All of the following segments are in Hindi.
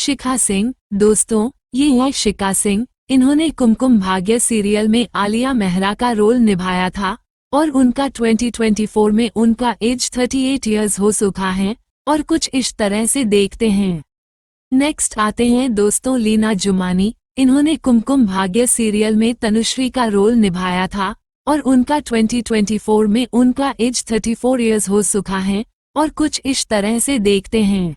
शिखा सिंह। दोस्तों, ये है शिखा सिंह। इन्होंने कुमकुम भाग्य सीरियल में आलिया मेहरा का रोल निभाया था और उनका 2024 में उनका एज 38 इयर्स हो चुका है और कुछ इस तरह से देखते हैं। नेक्स्ट आते हैं दोस्तों लीना जुमानी। इन्होंने कुमकुम भाग्य सीरियल में तनुश्री का रोल निभाया था और उनका 2024 में उनका एज 34 इयर्स हो चुका है और कुछ इस तरह से देखते हैं।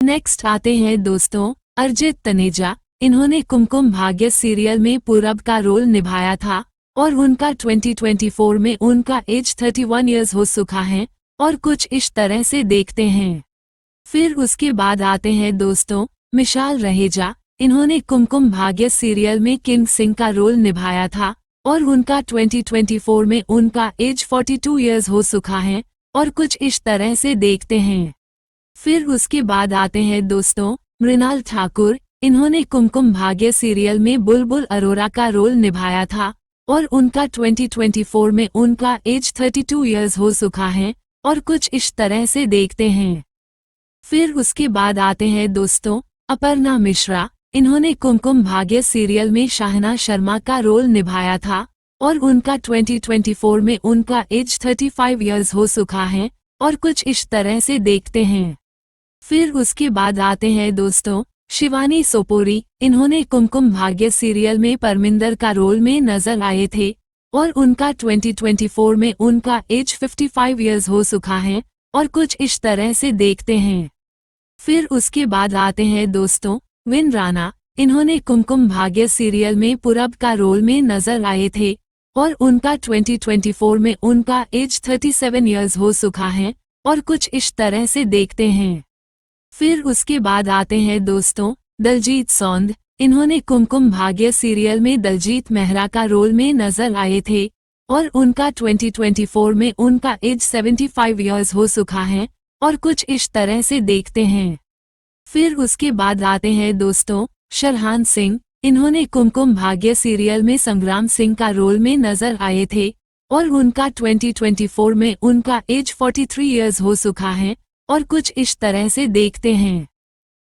नेक्स्ट आते हैं दोस्तों अरिजीत तनेजा। इन्होंने कुमकुम भाग्य सीरियल में पूरब का रोल निभाया था और उनका 2024 में उनका एज 31 इयर्स हो चुका है और कुछ इस तरह से देखते हैं। फिर उसके बाद आते हैं दोस्तों मिशाल रहेजा। इन्होंने कुमकुम भाग्य सीरियल में किंग सिंह का रोल निभाया था और उनका 2024 में उनका एज 42 इयर्स हो चुका है और कुछ इस तरह से देखते हैं। फिर उसके बाद आते हैं दोस्तों मृणाल ठाकुर। इन्होंने कुमकुम भाग्य सीरियल में बुलबुल अरोरा का रोल निभाया था और उनका 2024 में उनका एज 32 इयर्स हो चुका है और कुछ इस तरह से देखते हैं। फिर उसके बाद आते हैं दोस्तों अपर्णा मिश्रा। इन्होंने कुमकुम भाग्य सीरियल में शाहना शर्मा का रोल निभाया था और उनका 2024 में उनका एज 35 इयर्स हो चुका है और कुछ इस तरह से देखते हैं। फिर उसके बाद आते हैं दोस्तों शिवानी सोपोरी। इन्होंने कुमकुम भाग्य सीरियल में परमिंदर का रोल में नजर आए थे और उनका 2024 में उनका एज 55 इयर्स हो चुका है और कुछ इस तरह से देखते हैं। फिर उसके बाद आते हैं दोस्तों विन राणा। इन्होंने कुमकुम भाग्य सीरियल में पूरब का रोल में नजर आए थे और उनका 2024 में उनका एज 37 इयर्स हो चुका है और कुछ इस तरह से देखते हैं। फिर उसके बाद आते हैं दोस्तों दलजीत सौंद। इन्होंने कुमकुम भाग्य सीरियल में दलजीत मेहरा का रोल में नजर आए थे और उनका 2024 में उनका एज 75 इयर्स हो चुका है और कुछ इस तरह से देखते हैं। फिर उसके बाद आते हैं दोस्तों शरहान सिंह। इन्होंने कुमकुम भाग्य सीरियल में संग्राम सिंह का रोल में नजर आए थे और उनका 2024 में उनका एज 43 इयर्स हो चुका है और कुछ इस तरह से देखते हैं।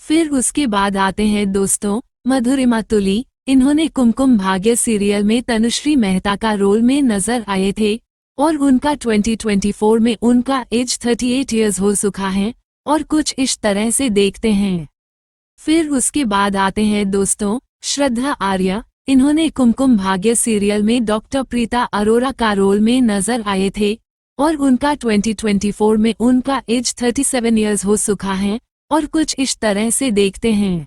फिर उसके बाद आते हैं दोस्तों मधुरिमा तुली। इन्होंने कुमकुम भाग्य सीरियल में तनुश्री मेहता का रोल में नजर आए थे और उनका 2024 में उनका एज 38 इयर्स हो चुका है और कुछ इस तरह से देखते हैं। फिर उसके बाद आते हैं दोस्तों श्रद्धा आर्या। इन्होंने कुमकुम भाग्य सीरियल में डॉक्टर प्रीता अरोरा का रोल में नजर आए थे और उनका 2024 में उनका एज 37 इयर्स हो चुका है और कुछ इस तरह से देखते हैं।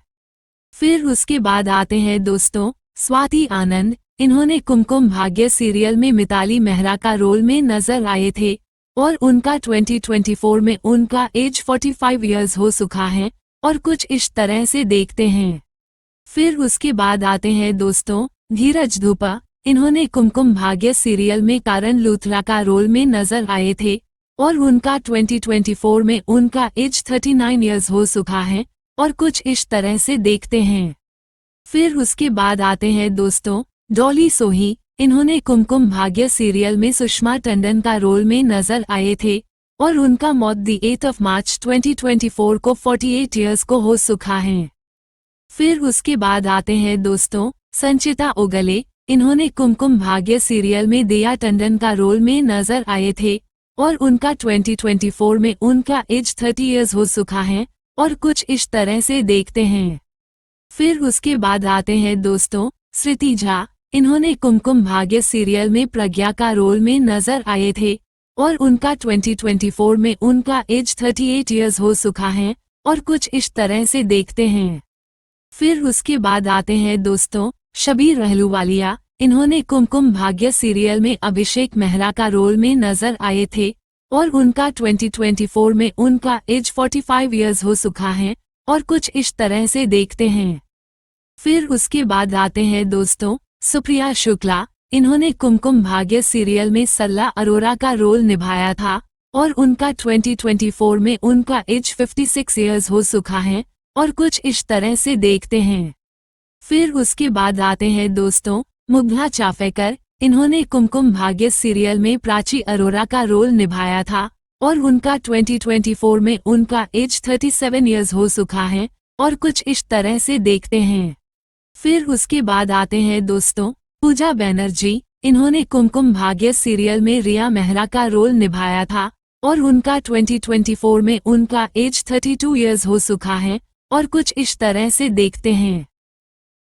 फिर उसके बाद आते हैं दोस्तों स्वाति आनंद। इन्होंने कुमकुम भाग्य सीरियल में मिताली मेहरा का रोल में नजर आए थे और उनका 2024 में उनका एज 45 इयर्स हो चुका है और कुछ इस तरह से देखते हैं। फिर उसके बाद आते हैं दोस्तों धीरज धूपा। इन्होंने कुमकुम भाग्य सीरियल में कारण लूथरा का रोल में नजर आए थे और उनका 2024 में उनका एज 39 इयर्स हो चुका है और कुछ इस तरह से देखते हैं। फिर उसके बाद आते हैं दोस्तों डॉली सोही। इन्होंने कुमकुम भाग्य सीरियल में सुषमा टंडन का रोल में नजर आए थे और उनका मौत दी 8 मार्च 2024 को 48 इयर्स को हो चुका है। फिर उसके बाद आते हैं दोस्तों संचिता ओगले। इन्होंने कुमकुम भाग्य सीरियल में दया टंडन का रोल में नजर आए थे और उनका 2024 में उनका एज 30 इयर्स हो चुका है और कुछ इस तरह से देखते हैं। फिर उसके बाद आते हैं दोस्तों श्रुति झा। इन्होंने कुमकुम भाग्य सीरियल में प्रज्ञा का रोल में नजर आए थे और उनका 2024 में उनका एज 38 इयर्स हो चुका है और कुछ इस तरह से देखते हैं। फिर उसके बाद आते हैं दोस्तों शबीर रहलूवालिया। इन्होंने कुमकुम भाग्य सीरियल में अभिषेक मेहरा का रोल में नजर आए थे और उनका 2024 में उनका एज 45 इयर्स हो चुका है और कुछ इस तरह से देखते हैं। फिर उसके बाद आते हैं दोस्तों सुप्रिया शुक्ला। इन्होंने कुमकुम भाग्य सीरियल में सल्ला अरोरा का रोल निभाया था और उनका 2024 में उनका एज 56 इयर्स हो चुका है और कुछ इस तरह से देखते हैं। फिर उसके बाद आते हैं दोस्तों मुग्धा चाफेकर। इन्होंने कुमकुम भाग्य सीरियल में प्राची अरोरा का रोल निभाया था और उनका 2024 में उनका एज 37 इयर्स हो चुका है और कुछ इस तरह से देखते हैं। फिर उसके बाद आते हैं दोस्तों पूजा बनर्जी। इन्होंने कुमकुम भाग्य सीरियल में रिया मेहरा का रोल निभाया था और उनका 2024 में उनका एज 32 इयर्स हो चुका है और कुछ इस तरह से देखते हैं।